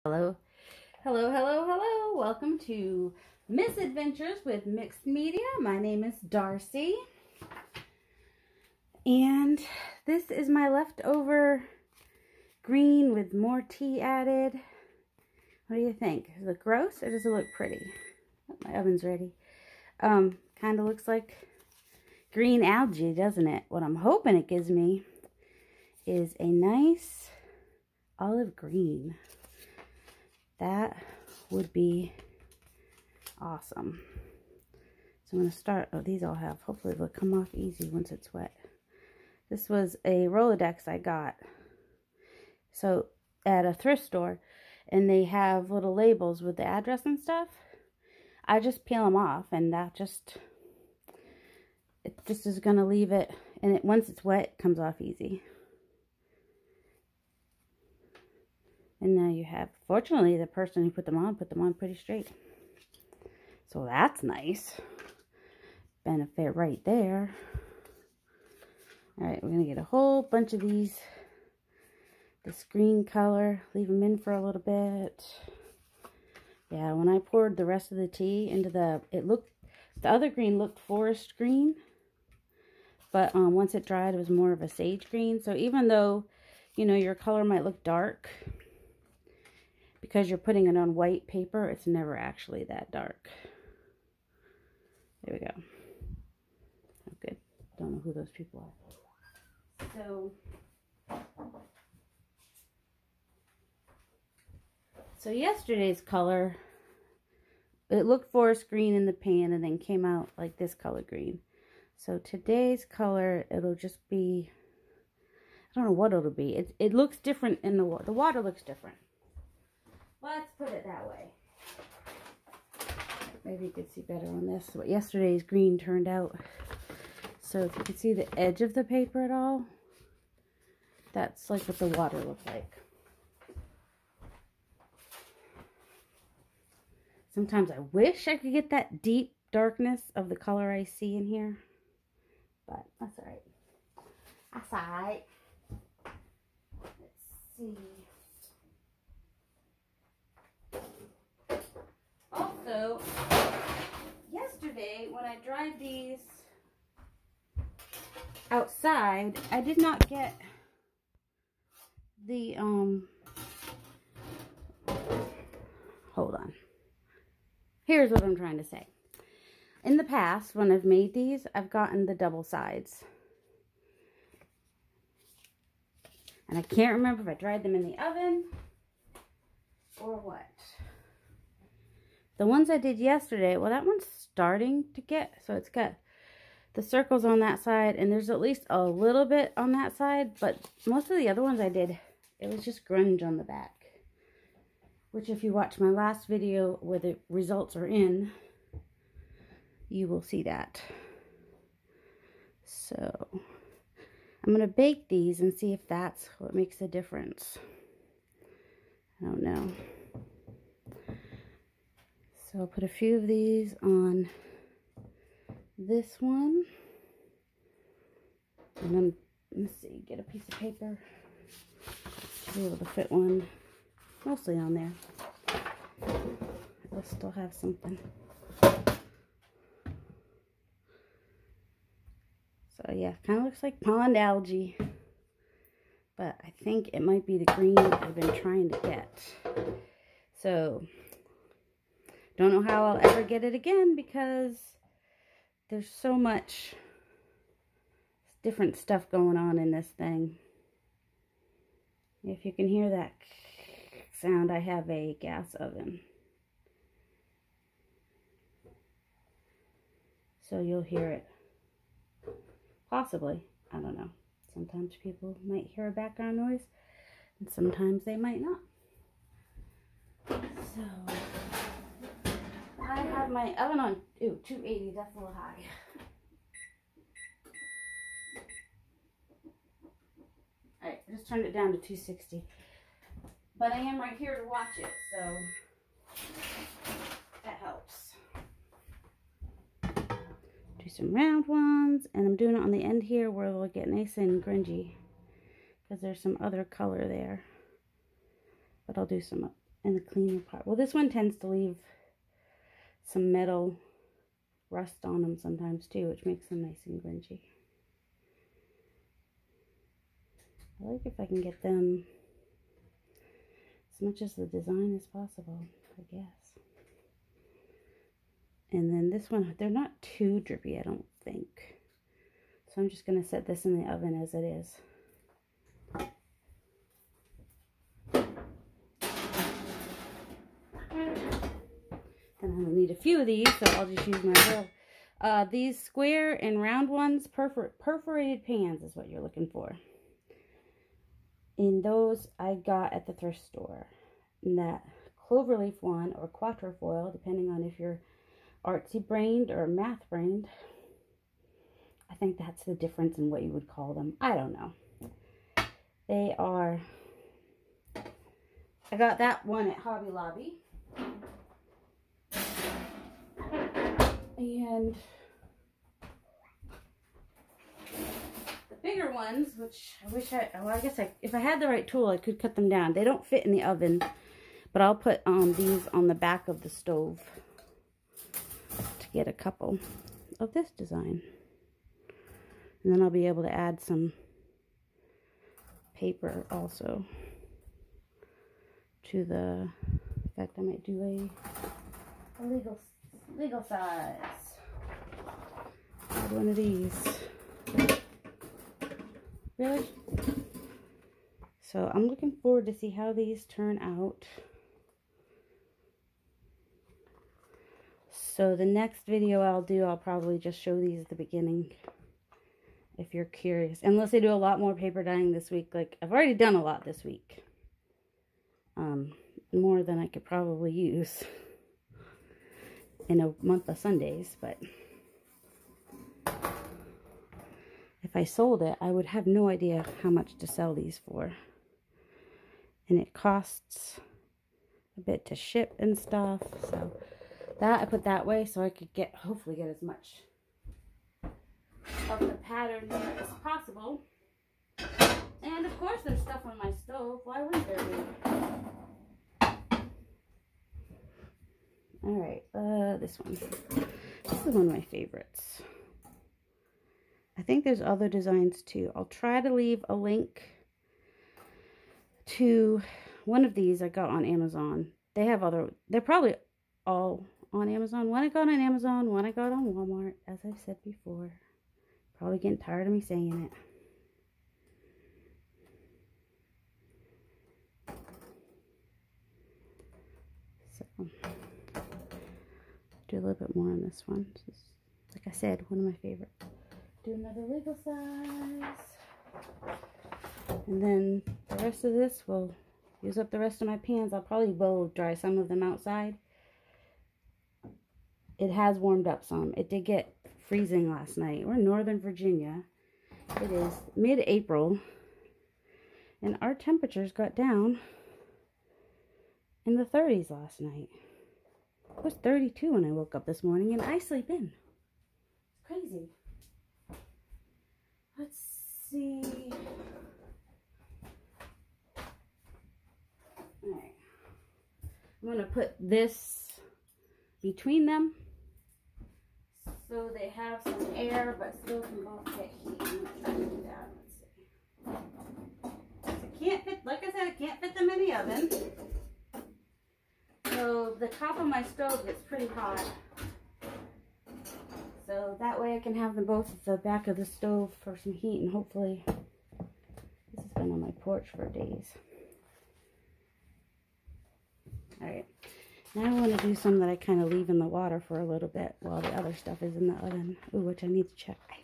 Hello, hello, hello, hello. Welcome to Misadventures with Mixed Media. My name is Darcy. And this is my leftover green with more tea added. What do you think? Does it look gross or does it look pretty? Oh, my oven's ready. Kind of looks like green algae, doesn't it? What I'm hoping it gives me is a nice olive green. That would be awesome. So I'm going to start, these all have, hopefully they'll come off easy once it's wet. This was a Rolodex I got so at a thrift store, and they have little labels with the address and stuff. I just peel them off, and it just is going to leave it, and once it's wet, it comes off easy. And now you have, fortunately, the person who put them on pretty straight. So that's nice. Benefit right there. Alright, we're going to get a whole bunch of these. This green color. Leave them in for a little bit. Yeah, when I poured the rest of the tea into the other green looked forest green. But once it dried, it was more of a sage green. So even though, you know, your color might look dark, because you're putting it on white paper, it's never actually that dark. There we go. Oh, good. Don't know who those people are. So yesterday's color, it looked forest green in the pan and then came out like this color green. So today's color, it'll just be, I don't know what it'll be. It looks different in the water looks different. Let's put it that way. Maybe you can see better on this. What yesterday's green turned out. So if you can see the edge of the paper at all, that's like what the water looked like. Sometimes I wish I could get that deep darkness of the color I see in here. But that's alright. That's alright. Let's see. Also, yesterday when I dried these outside, I did not get the, hold on. Here's what I'm trying to say. In the past, when I've made these, I've gotten the double sides. And I can't remember if I dried them in the oven or what. The ones I did yesterday, well, that one's starting to get, so it's got the circles on that side, and there's at least a little bit on that side, but most of the other ones I did, it was just grunge on the back. Which, if you watch my last video where the results are in, you will see that. So, I'm going to bake these and see if that's what makes a difference. I don't know. So I'll put a few of these on this one. And then, let's see, get a piece of paper to be able to fit one mostly on there. I'll still have something. So yeah, kind of looks like pond algae. But I think it might be the green that I've been trying to get. So don't know how I'll ever get it again because there's so much different stuff going on in this thing. If you can hear that sound, I have a gas oven. So you'll hear it. Possibly. I don't know. Sometimes people might hear a background noise, and sometimes they might not. So I have my oven on 280, that's a little high. Alright, I just turned it down to 260. But I am right here to watch it, so that helps. Do some round ones, and I'm doing it on the end here where they'll get nice and grungy because there's some other color there. But I'll do some and the cleaner part. Well, this one tends to leave some metal rust on them sometimes too, which makes them nice and grungy. I like if I can get them as much as the design as possible, I guess. And then this one, they're not too drippy, I don't think. So I'm just going to set this in the oven as it is. And I'll need a few of these, so I'll just use my little, these square and round ones, perforated pans is what you're looking for. And those I got at the thrift store. And that cloverleaf one, or quatrefoil, depending on if you're artsy brained or math brained. I think that's the difference in what you would call them. I don't know. They are, I got that one at Hobby Lobby. And the bigger ones, which I wish well, I guess if I had the right tool, I could cut them down. They don't fit in the oven, but I'll put these on the back of the stove to get a couple of this design. And then I'll be able to add some paper also to the, in fact, I might do a legal size. Add one of these. Really? So I'm looking forward to see how these turn out. So the next video I'll do, I'll probably just show these at the beginning, if you're curious. Unless I do a lot more paper dyeing this week. Like, I've already done a lot this week. More than I could probably use in a month of Sundays, but if I sold it, I would have no idea how much to sell these for. And it costs a bit to ship and stuff, so that I put that way so I could hopefully get as much of the pattern here as possible. And of course there's stuff on my stove. Why wouldn't there be? Alright, this one. This is one of my favorites. I think there's other designs too. I'll try to leave a link to one of these I got on Amazon. They have they're probably all on Amazon. One I got on Amazon, one I got on Walmart, as I've said before. Probably getting tired of me saying it. So, do a little bit more on this one. This is, like I said, one of my favorites. Do another legal size. And then the rest of this will use up the rest of my pans. I'll probably blow dry some of them outside. It has warmed up some. It did get freezing last night. We're in Northern Virginia. It is mid-April. And our temperatures got down in the 30s last night. It was 32 when I woke up this morning, and I sleep in. It's crazy. Let's see. Alright. I'm going to put this between them so they have some air but still can both get heat. I'm going to try to do that. Let's see. It can't fit, like I said, it can't fit them in the oven. So the top of my stove gets pretty hot. So that way I can have them both at the back of the stove for some heat, and hopefully this has been on my porch for days. Alright, now I want to do some that I kind of leave in the water for a little bit while the other stuff is in the oven. Ooh, which I need to check. I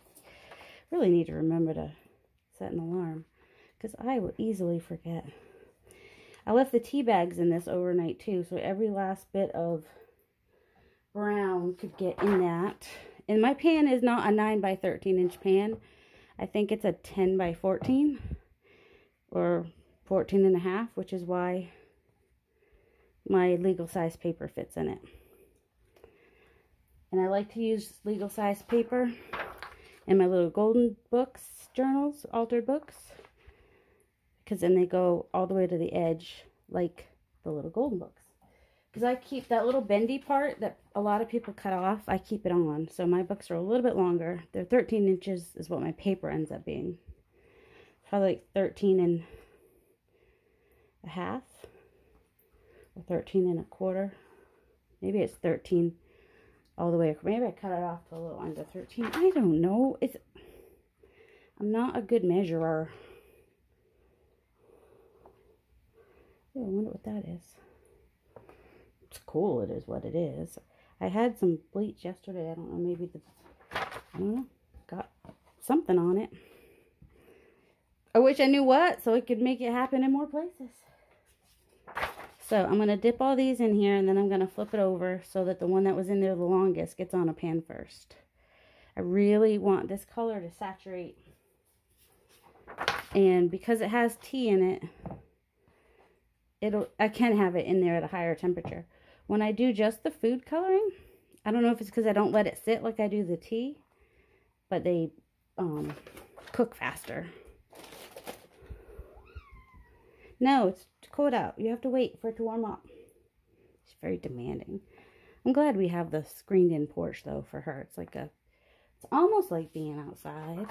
really need to remember to set an alarm because I will easily forget. I left the tea bags in this overnight too, so every last bit of brown could get in that. And my pan is not a 9 by 13 inch pan. I think it's a 10 by 14 or 14 and a half, which is why my legal size paper fits in it. And I like to use legal size paper in my little golden books, journals, altered books, because then they go all the way to the edge like the little golden books. Because I keep that little bendy part that a lot of people cut off, I keep it on. So my books are a little bit longer. They're 13 inches is what my paper ends up being. Probably like 13 and a half. Or 13 and a quarter. Maybe it's 13 all the way. Maybe I cut it off to a little under 13. I don't know. I'm not a good measurer. Oh, I wonder what that is. It's cool. It is what it is. I had some bleach yesterday. I don't know. Maybe I don't know. Got something on it. I wish I knew what, so it could make it happen in more places. So I'm going to dip all these in here, and then I'm going to flip it over so that the one that was in there the longest gets on a pan first. I really want this color to saturate. And because it has tea in it, I can have it in there at a higher temperature. When I do just the food coloring, I don't know if it's because I don't let it sit like I do the tea, but they cook faster. No, it's cold out. You have to wait for it to warm up. It's very demanding. I'm glad we have the screened-in porch, though, for her. It's almost like being outside.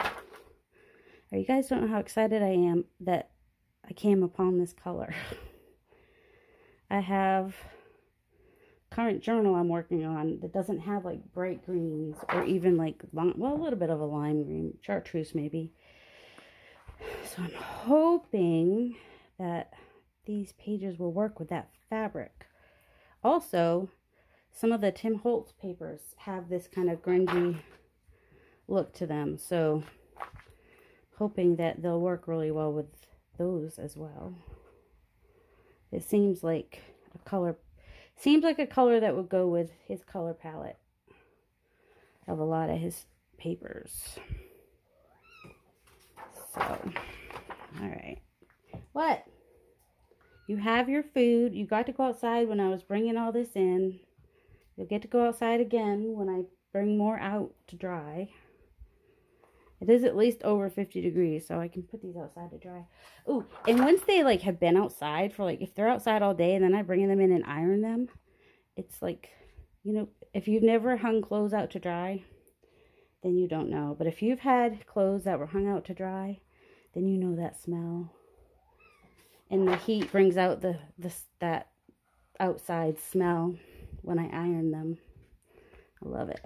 Or you guys don't know how excited I am that I came upon this color. I have current journal I'm working on that doesn't have like bright greens or even like, well, a little bit of a lime green, chartreuse maybe. So I'm hoping that these pages will work with that fabric. Also, some of the Tim Holtz papers have this kind of grungy look to them, so hoping that they'll work really well with those as well. It seems like a color that would go with his color palette of a lot of his papers. So, all right. What? You have your food. You got to go outside when I was bringing all this in. You'll get to go outside again when I bring more out to dry. It is at least over 50 degrees, so I can put these outside to dry. Ooh, and once they like have been outside for like, if they're outside all day and then I bring them in and iron them, it's like, you know, if you've never hung clothes out to dry, then you don't know. But if you've had clothes that were hung out to dry, then you know that smell. And the heat brings out that outside smell when I iron them. I love it.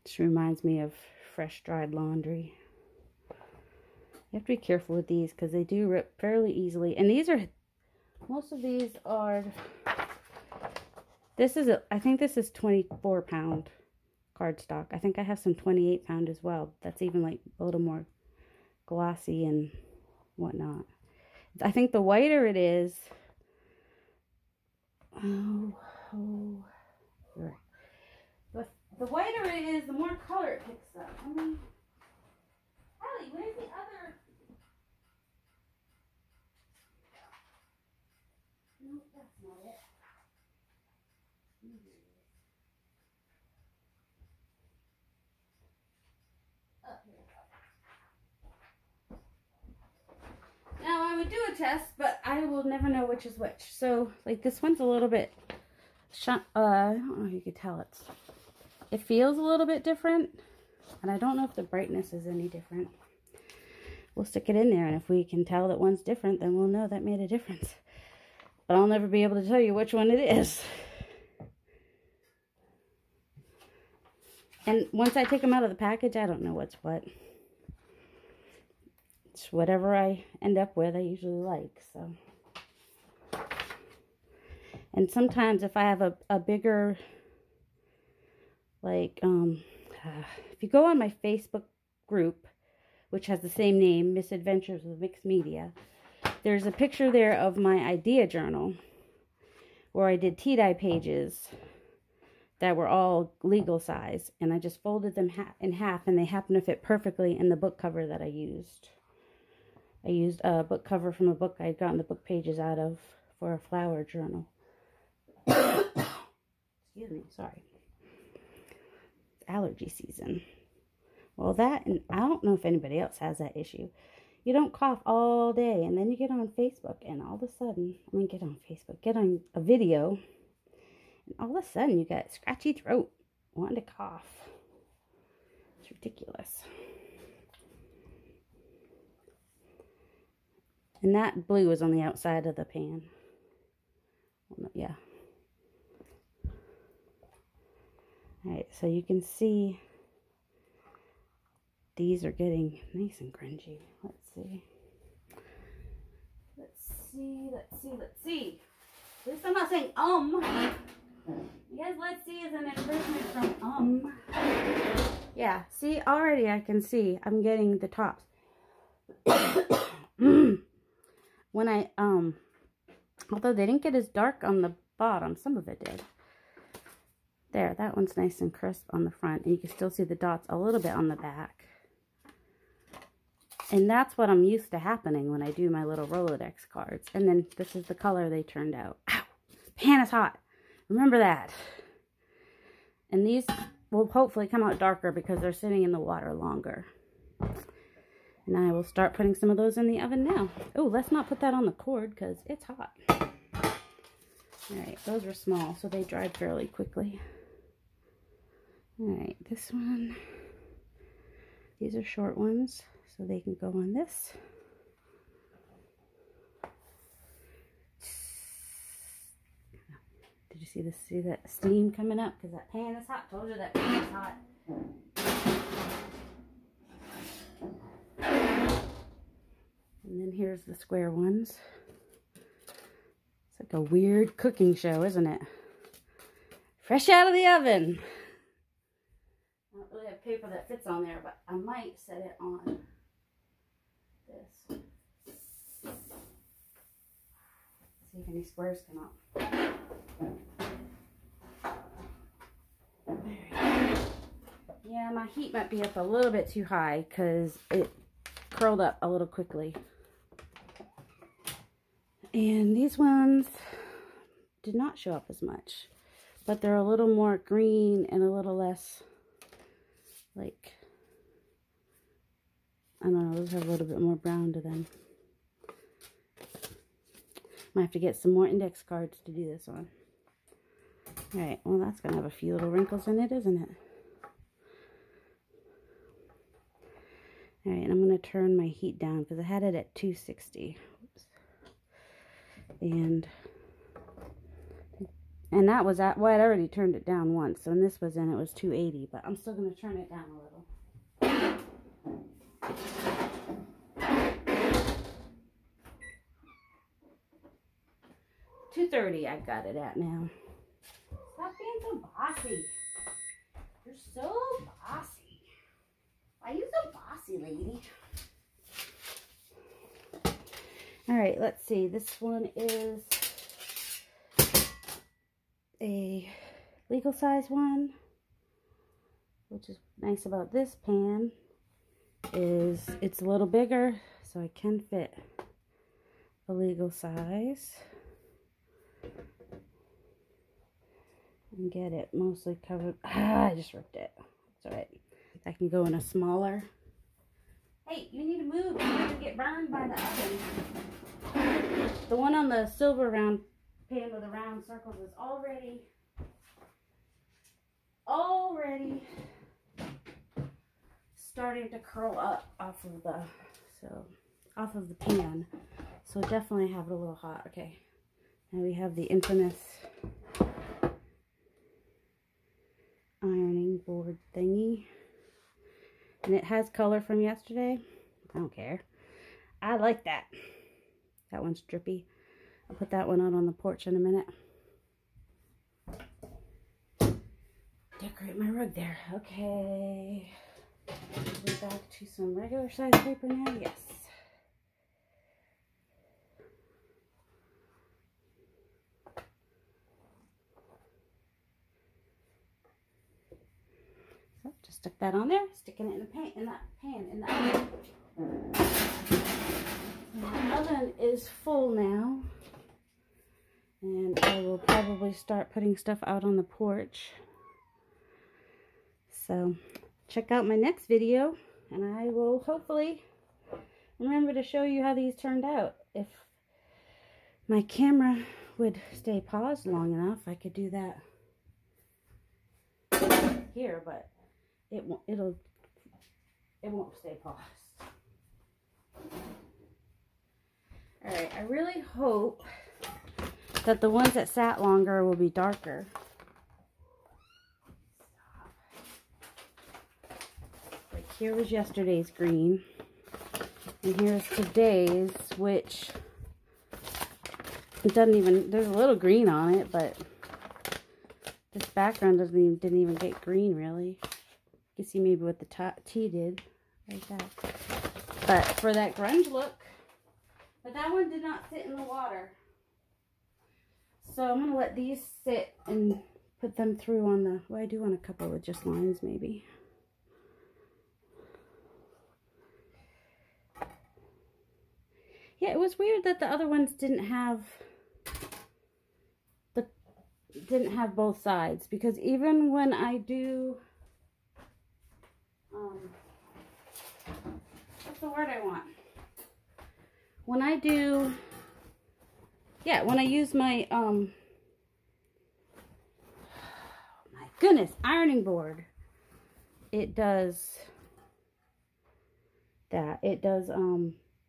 Just reminds me of fresh dried laundry. You have to be careful with these because they do rip fairly easily. And these are, most of these are, I think this is 24 pound cardstock. I think I have some 28 pound as well. That's even like a little more glossy and whatnot. I think the whiter it is, the whiter it is, the more color it picks up. I mean, Hallie, where's the other? No, that's not it. Oh, here we go. Now, I would do a test, but I will never know which is which. So, like, this one's a little bit, I don't know if you could tell it feels a little bit different, and I don't know if the brightness is any different. We'll stick it in there, and if we can tell that one's different, then we'll know that made a difference. But I'll never be able to tell you which one it is. And once I take them out of the package, I don't know what's what. It's whatever I end up with, I usually like, so. And sometimes if I have a bigger, like, if you go on my Facebook group, which has the same name, Misadventures with Mixed Media, there's a picture there of my idea journal where I did tea dye pages that were all legal size, and I just folded them in half, and they happen to fit perfectly in the book cover that I used. I used a book cover from a book I'd gotten the book pages out of for a flower journal. Excuse me, sorry. Allergy season. Well, that, and I don't know if anybody else has that issue. You don't cough all day, and then you get on Facebook, and all of a sudden, get on a video, and all of a sudden you got scratchy throat, wanting to cough. It's ridiculous. And that blue is on the outside of the pan. Yeah. Alright, so you can see these are getting nice and crunchy. Let's see. Let's see. At least I'm not saying because let's see is an improvement from Yeah, see, already I can see I'm getting the tops. When I, although they didn't get as dark on the bottom, some of it did. There, that one's nice and crisp on the front, and you can still see the dots a little bit on the back. And that's what I'm used to happening when I do my little Rolodex cards. And then this is the color they turned out. Ow! Pan is hot. Remember that. And these will hopefully come out darker because they're sitting in the water longer. And I will start putting some of those in the oven now. Oh, let's not put that on the cord because it's hot. Alright, those were small, so they dried fairly quickly. Alright, this one. These are short ones, so they can go on this. Did you see that steam coming up? Because that pan is hot. Told you that pan is hot. And then here's the square ones. It's like a weird cooking show, isn't it? Fresh out of the oven. I don't really have paper that fits on there, but I might set it on this. See if any squares come up. Yeah, my heat might be up a little bit too high because it curled up a little quickly. And these ones did not show up as much, but they're a little more green and a little less, like, I don't know, those have a little bit more brown to them. Might have to get some more index cards to do this on. Alright, well that's going to have a few little wrinkles in it, isn't it? Alright, I'm going to turn my heat down because I had it at 260. Oops. And that was at, well, I'd already turned it down once. So when this was in, it was 280. But I'm still going to turn it down a little. 230 I got it at now. Stop being so bossy. You're so bossy. Why are you so bossy, lady? Alright, let's see. This one is a legal size one. Which is nice about this pan is it's a little bigger, so I can fit a legal size. And get it mostly covered. I just ripped it. It's alright. I can go in a smaller. Hey, you need to move. You're going to get burned by the oven. The one on the silver round pan with the round circles is already starting to curl up off of the pan. So definitely have it a little hot. Okay. Now we have the infamous ironing board thingy. And it has color from yesterday. I don't care. I like that. That one's drippy. I'll put that one out on the porch in a minute. Decorate my rug there. Okay. Go back to some regular size paper now. Yes. So just stick that on there, sticking it in the pan, in the oven. The oven is full now, and I will probably start putting stuff out on the porch. So check out my next video, and I will hopefully remember to show you how these turned out. If my camera would stay paused long enough, I could do that here, but it won't stay paused. Alright, I really hope that the ones that sat longer will be darker. Like here was yesterday's green, and here's today's, which it doesn't even, there's a little green on it, but this background didn't even get green really. You can see maybe what the tea did, like that. But for that grunge look, but that one did not sit in the water. So I'm going to let these sit and put them through on the, well, I do want a couple with just lines maybe. Yeah, it was weird that the other ones didn't have both sides, because even when I do, what's the word I want? When I do, yeah, when I use my, my goodness, ironing board, it does that. It does,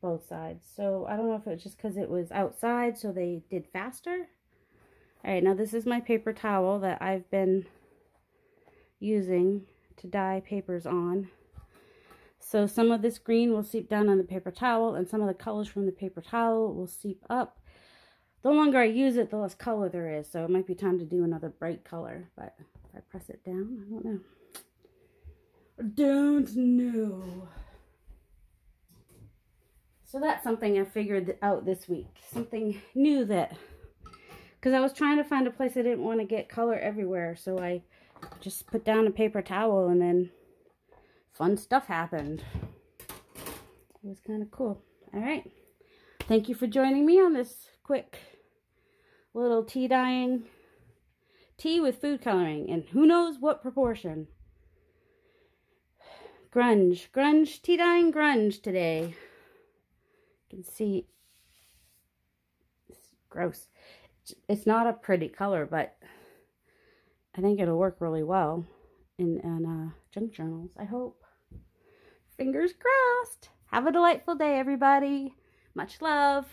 both sides. So I don't know if it's just because it was outside, so they did faster. Alright, now this is my paper towel that I've been using to dye papers on. So some of this green will seep down on the paper towel, and some of the colors from the paper towel will seep up. The longer I use it, the less color there is. So it might be time to do another bright color. But if I press it down, I don't know. I don't know. So that's something I figured out this week. Something new that, because I was trying to find a place I didn't want to get color everywhere. So I just put down a paper towel, and then fun stuff happened. It was kind of cool. All right. Thank you for joining me on this quick little tea dyeing. Tea with food coloring, and who knows what proportion. Grunge, tea dyeing grunge today. You can see, it's gross. It's not a pretty color, but I think it'll work really well in junk journals, I hope. Fingers crossed. Have a delightful day, everybody. Much love.